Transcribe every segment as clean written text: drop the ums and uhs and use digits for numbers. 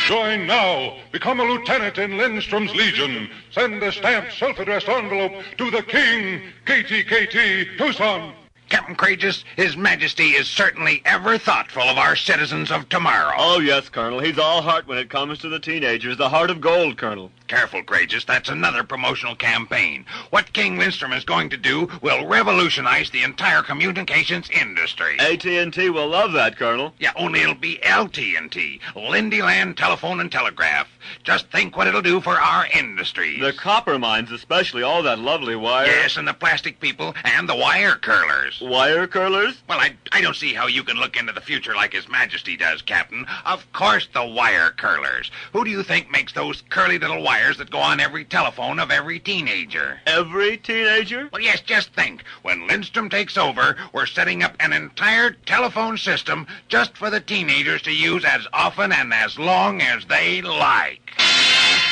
Join now. Become a lieutenant in Lindstrom's Legion. Send a stamped, self-addressed envelope to the King, KTKT, Tucson. Captain Courageous, His Majesty is certainly ever thoughtful of our citizens of tomorrow. Oh, yes, Colonel. He's all heart when it comes to the teenagers. The heart of gold, Colonel. Careful, Courageous. That's another promotional campaign. What King Lindstrom is going to do will revolutionize the entire communications industry. AT&T will love that, Colonel. Yeah, only it'll be LT&T, Lindyland Telephone and Telegraph. Just think what it'll do for our industries. The copper mines, especially, all that lovely wire. Yes, and the plastic people and the wire curlers. Wire curlers? Well, I don't see how you can look into the future like His Majesty does, Captain. Of course the wire curlers. Who do you think makes those curly little wires that go on every telephone of every teenager? Every teenager? Well, yes, just think. When Lindstrom takes over, we're setting up an entire telephone system just for the teenagers to use as often and as long as they like.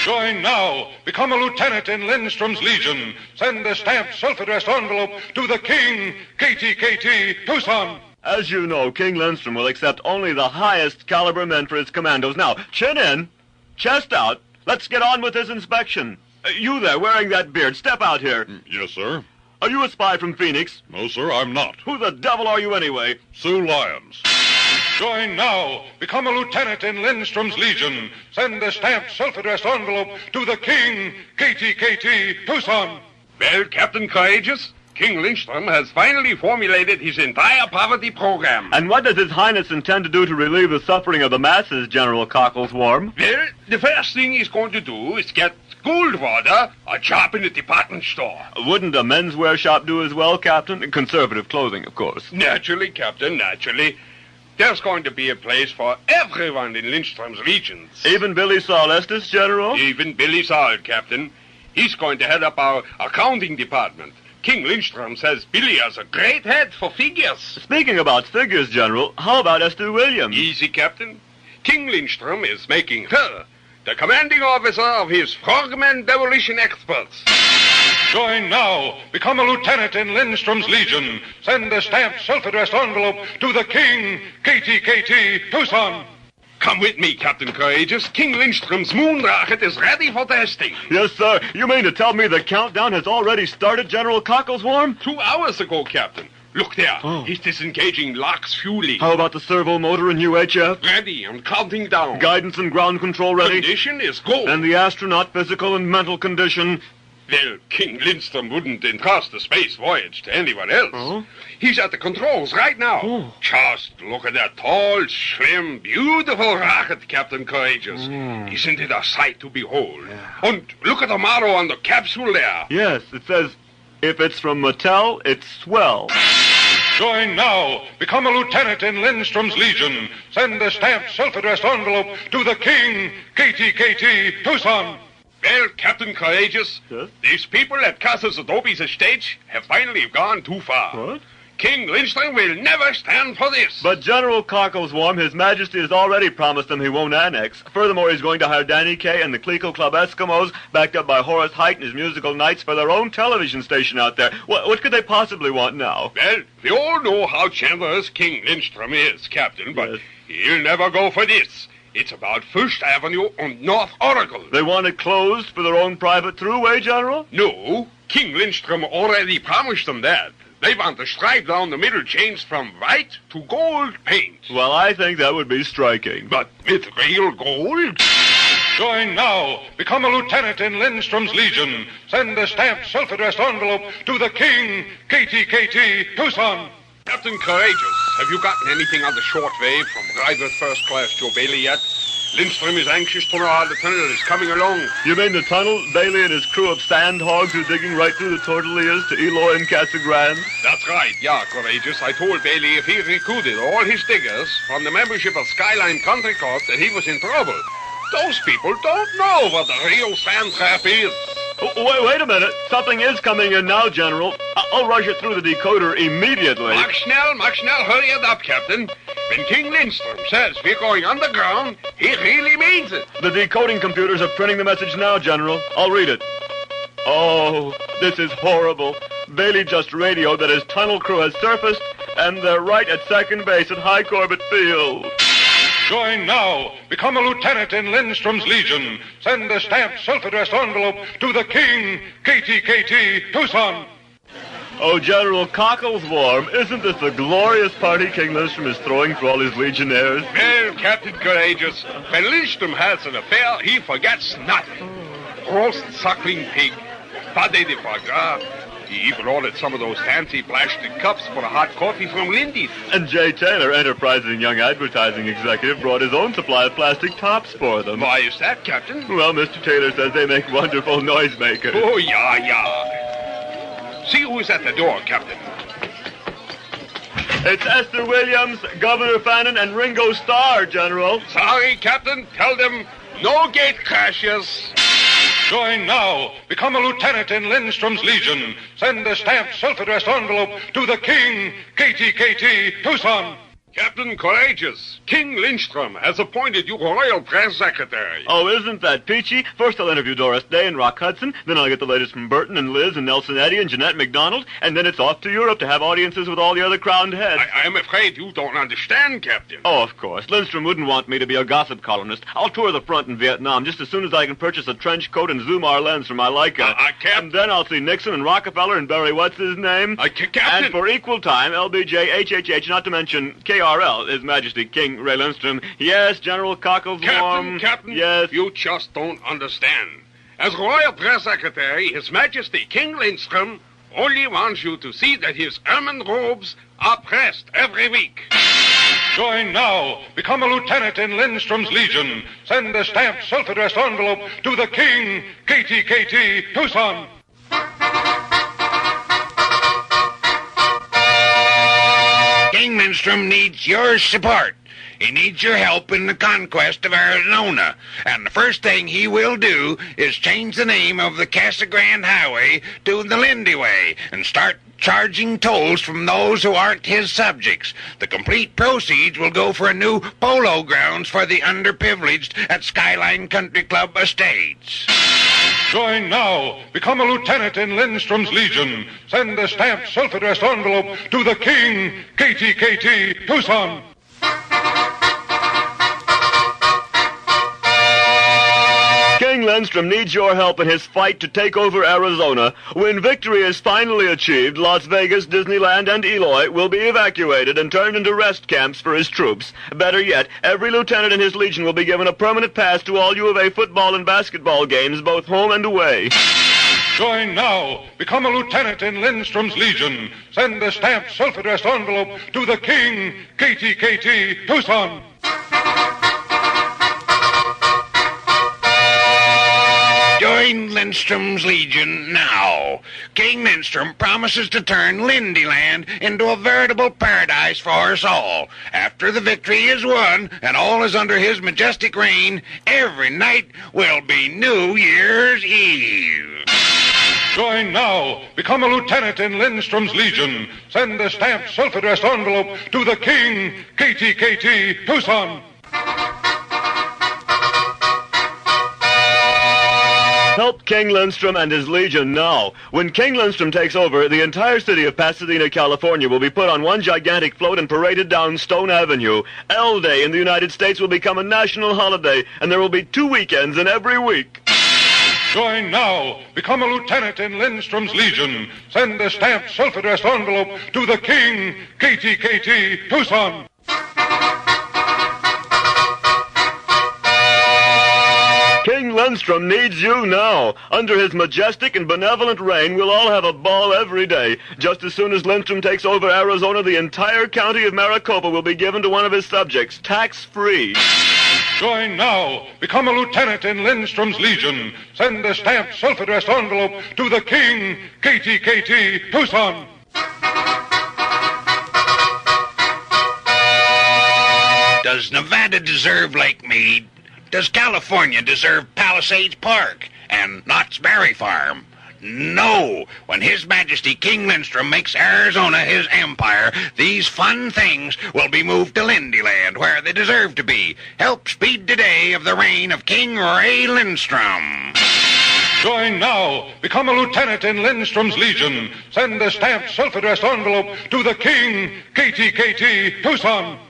Join now. Become a lieutenant in Lindstrom's Legion. Send a stamped, self-addressed envelope to the King, KTKT, Tucson. As you know, King Lindstrom will accept only the highest caliber men for his commandos. Now, chin in, chest out. Let's get on with this inspection. You there, wearing that beard, step out here. Yes, sir. Are you a spy from Phoenix? No, sir, I'm not. Who the devil are you anyway? Sue Lyons. Join now. Become a lieutenant in Lindstrom's Legion. Send a stamped, self-addressed envelope to the King, KTKT, Tucson. Well, Captain Courageous, King Lindstrom has finally formulated his entire poverty program. And what does His Highness intend to do to relieve the suffering of the masses, General Cockles-Warm? Well, the first thing he's going to do is get Goldwater a job in a department store. Wouldn't a menswear shop do as well, Captain? Conservative clothing, of course. Naturally, Captain, naturally. There's going to be a place for everyone in Lindstrom's legions. Even Billy Saul Estes, General? Even Billy Saul, Captain. He's going to head up our accounting department. King Lindstrom says Billy has a great head for figures. Speaking about figures, General, how about Esther Williams? Easy, Captain. King Lindstrom is making her the commanding officer of his frogmen demolition experts. Join now. Become a lieutenant in Lindstrom's Legion. Send a stamped, self-addressed envelope to the King, KTKT, Tucson. Come with me, Captain Courageous. King Lindstrom's moon rocket is ready for testing. Yes, sir. You mean to tell me the countdown has already started, General Cockles-Warm? 2 hours ago, Captain. Look there. Oh. He's disengaging LOX fueling. How about the servo motor and UHF? Ready and counting down. Guidance and ground control ready? Condition is go. And the astronaut physical and mental condition? Well, King Lindstrom wouldn't entrust the space voyage to anyone else. Oh? He's at the controls right now. Oh. Just look at that tall, slim, beautiful rocket, Captain Courageous. Isn't it a sight to behold? Yeah. And look at the motto on the capsule there. Yes, it says, if it's from Mattel, it's swell. Join now. Become a lieutenant in Lindstrom's Legion. Send a stamped, self-addressed envelope to the King, KTKT, Tucson. Well, Captain Courageous, Yes? these people at Casas Adobe's estate have finally gone too far. What? King Lindstrom will never stand for this. But General Cockles-Warm, His Majesty has already promised them he won't annex. Furthermore, he's going to hire Danny Kaye and the Clico Club Eskimos, backed up by Horace Height and his musical Knights, for their own television station out there. What could they possibly want now? Well, we all know how generous King Lindstrom is, Captain, but Yes. he'll never go for this. It's about First Avenue and North Oracle. They want it closed for their own private throughway, General? No, King Lindstrom already promised them that. They want the stripe down the middle changed from white to gold paint. Well, I think that would be striking. But with real gold? Join now. Become a lieutenant in Lindstrom's Legion. Send a stamped, self-addressed envelope to the King, KTKT, Tucson. Captain Courageous, have you gotten anything on the shortwave from Private First Class Joe Bailey yet? Lindstrom is anxious to know how the tunnel is coming along. You mean the tunnel Bailey and his crew of sandhogs are digging right through the Tortillas to Eloy and Casa Grande? That's right, yeah, Courageous. I told Bailey if he recruited all his diggers from the membership of Skyline Country Club that he was in trouble. Those people don't know what the real sand trap is. Wait a minute. Something is coming in now, General. I'll rush it through the decoder immediately. Mark Schnell, hurry it up, Captain. When King Lindstrom says we're going underground, he really means it. The decoding computers are printing the message now, General. I'll read it. Oh, this is horrible. Bailey just radioed that his tunnel crew has surfaced, and they're right at second base at High Corbett Field. Join now. Become a lieutenant in Lindstrom's Legion. Send a stamped, self-addressed envelope to the King, KTKT, Tucson. Oh, General Cockles-Warm, isn't this a glorious party King Lindstrom is throwing for all his legionnaires? Well, Captain Courageous, when Lindstrom has an affair, he forgets nothing. Roast suckling pig, pâté de foie gras. He even ordered some of those fancy plastic cups for a hot coffee from Lindy's. And Jay Taylor, enterprising young advertising executive, brought his own supply of plastic tops for them. Why is that, Captain? Well, Mr. Taylor says they make wonderful noisemakers. Oh, yeah. See who's at the door, Captain. It's Esther Williams, Governor Fannin, and Ringo Starr, General. Sorry, Captain. Tell them no gate crashes. Join now. Become a lieutenant in Lindstrom's Legion. Send a stamped, self-addressed envelope to the King, KTKT, Tucson. Captain Courageous, King Lindstrom has appointed you Royal Press Secretary. Oh, isn't that peachy? First I'll interview Doris Day and Rock Hudson, then I'll get the latest from Burton and Liz and Nelson Eddy and Jeanette MacDonald, and then it's off to Europe to have audiences with all the other crowned heads. I'm afraid you don't understand, Captain. Oh, of course. Lindstrom wouldn't want me to be a gossip columnist. I'll tour the front in Vietnam just as soon as I can purchase a trench coat and Zumar lens for my Leica. Captain. And then I'll see Nixon and Rockefeller and Barry what's-his-name. Captain. And for equal time, LBJ, HHH, not to mention KRL, His Majesty King Ray Lindstrom. Yes, General Cockles-Warm. Captain, yes. You just don't understand. As Royal Press Secretary, His Majesty King Lindstrom only wants you to see that his ermine robes are pressed every week. Join now. Become a lieutenant in Lindstrom's Legion. Send a stamped, self-addressed envelope to the King, KTKT, Tucson. King Lindstrom needs your support. He needs your help in the conquest of Arizona. And the first thing he will do is change the name of the Casa Grande Highway to the Lindy Way and start charging tolls from those who aren't his subjects. The complete proceeds will go for a new polo grounds for the underprivileged at Skyline Country Club Estates. Join now. Become a lieutenant in Lindstrom's Legion. Send a stamped, self-addressed envelope to the King, KTKT, Tucson. King Lindstrom needs your help in his fight to take over Arizona. When victory is finally achieved, Las Vegas, Disneyland, and Eloy will be evacuated and turned into rest camps for his troops. Better yet, every lieutenant in his legion will be given a permanent pass to all U of A football and basketball games, both home and away. Join now. Become a lieutenant in Lindstrom's Legion. Send a stamped, self-addressed envelope to the King, KTKT, Tucson. Join Lindstrom's Legion now. King Lindstrom promises to turn Lindyland into a veritable paradise for us all. After the victory is won and all is under his majestic reign, every night will be New Year's Eve. Join now. Become a lieutenant in Lindstrom's Legion. Send a stamped, self-addressed envelope to the King, KTKT, Tucson. Help King Lindstrom and his Legion now. When King Lindstrom takes over, the entire city of Pasadena, California will be put on one gigantic float and paraded down Stone Avenue. L Day in the United States will become a national holiday, and there will be 2 weekends in every week. Join now. Become a lieutenant in Lindstrom's Legion. Send a stamped, self-addressed envelope to the King, KTKT, Tucson. King Lindstrom needs you now. Under his majestic and benevolent reign, we'll all have a ball every day. Just as soon as Lindstrom takes over Arizona, the entire county of Maricopa will be given to one of his subjects, tax-free. Join now. Become a lieutenant in Lindstrom's Legion. Send a stamped, self-addressed envelope to the King, KTKT, Tucson. Does Nevada deserve Lake Mead? Does California deserve Palisades Park and Knott's Berry Farm? No. When His Majesty King Lindstrom makes Arizona his empire, these fun things will be moved to Lindyland, where they deserve to be. Help speed the day of the reign of King Ray Lindstrom. Join now. Become a lieutenant in Lindstrom's Legion. Send a stamped, self-addressed envelope to the King, KTKT, Tucson.